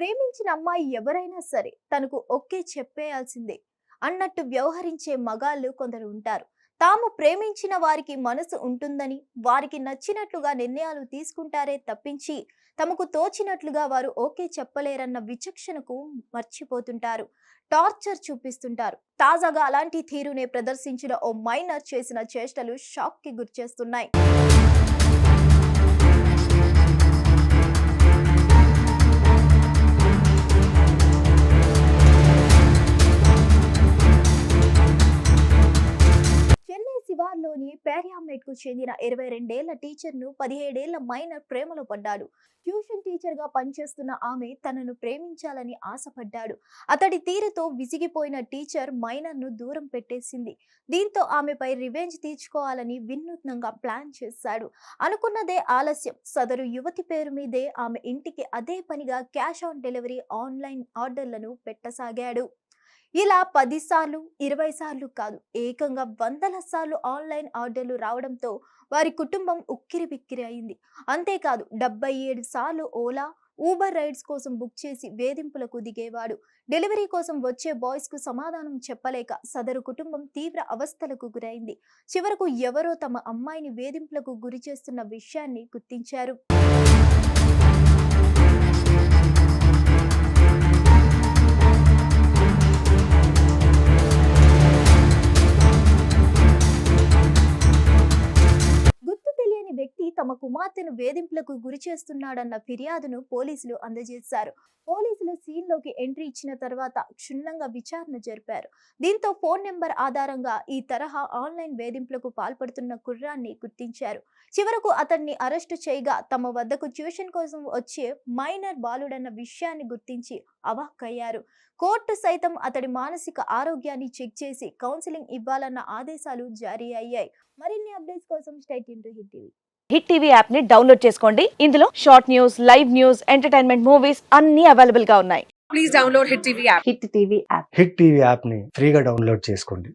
ప్రేమించిన అమ్మాయి ఎవరైనా సరే తనకు ఓకే చెప్పేయాల్సిందే అన్నట్టు వ్యవహరించే మగాళ్ళు కొందరు ఉంటారు. తాము ప్రేమించిన వారికి మనసు ఉంటుందని, వారికి నచ్చినట్లుగా నిర్ణయాలు తీసుకుంటారే తప్పించి తమకు తోచినట్లుగా వారు ఓకే చెప్పలేరన్న విచక్షణకు మర్చిపోతుంటారు. టార్చర్ చూపిస్తుంటారు. తాజాగా అలాంటి తీరునే ప్రదర్శించిన ఓ మైనర్ చేసిన చేష్టలు షాక్ కి గురిచేస్తున్నాయి. చెన్నై శివార్లోని పేర్యామేట్ కు చెందిన 22 ఏళ్ల టీచర్ ను 17 ఏళ్ల మైనర్ ప్రేమలో పడ్డాడు. ట్యూషన్ టీచర్ గా పనిచేస్తున్న ఆమె తనను ప్రేమించాలని ఆశపడ్డాడు. అతడి తీరుతో విసిగిపోయిన టీచర్ మైనర్ ను దూరం పెట్టేసింది. దీంతో ఆమెపై రివెంజ్ తీర్చుకోవాలని వినూత్నంగా ప్లాన్ చేశాడు. అనుకున్నదే ఆలస్యం. సదరు యువతి పేరు మీదే ఆమె ఇంటికి అదే పనిగా క్యాష్ ఆన్ డెలివరీ ఆన్లైన్ ఆర్డర్లను పెట్టసాగాడు. ఇలా 10 సార్లు 20 సార్లు కాదు, ఏకంగా వందల సార్లు ఆన్లైన్ ఆర్డర్లు రావడంతో వారి కుటుంబం ఉక్కిరి బిక్కిరి అయింది. అంతేకాదు 77 సార్లు ఓలా, ఊబర్ రైడ్స్ కోసం బుక్ చేసి వేధింపులకు దిగేవాడు. డెలివరీ కోసం వచ్చే బాయ్స్ కు సమాధానం చెప్పలేక సదరు కుటుంబం తీవ్ర అవస్థలకు గురైంది. చివరకు ఎవరో తమ అమ్మాయిని వేధింపులకు గురి చేస్తున్న విషయాన్ని గుర్తించారు. గుర్తు తెలియని వ్యక్తి తమ కుమార్తెను వేధింపులకు గురి చేస్తున్నాడన్న ఫిర్యాదును పోలీసులు అందజేశారు. పోలీసులు సీన్ లోకి ఎంట్రీ ఇచ్చిన తర్వాత క్షుణ్ణంగా విచారణ జరిపారు. దీంతో ఫోన్ నెంబర్ ఆధారంగా ఈ తరహా ఆన్లైన్ వేధింపులకు పాల్పడుతున్న కుర్రాన్ని గుర్తించారు. చివరకు అతన్ని అరెస్టు చేయగా తమ వద్దకు ట్యూషన్ కోసం వచ్చే మైనర్ బాలుడన్న విషయాన్ని గుర్తించి అవాక్కయ్యారు. కోర్టు సైతం అతడి మానసిక ఆరోగ్యాన్ని చెక్ చేసి కౌన్సిలింగ్ ఇవ్వాలన్న ఆదేశాలు జారీ అయ్యాయి. మరిన్ని అప్డేట్స్ కోసం stay tuned to hit TV. Hit TV app ని డౌన్లోడ్ చేసుకోండి. ఇందులో short news, live news, entertainment movies అన్ని అవైలబుల్ గా ఉన్నాయి. Please download Hit TV app. Hit TV app. Hit TV యాప్ని ఫ్రీగా డౌన్లోడ్ చేసుకోండి.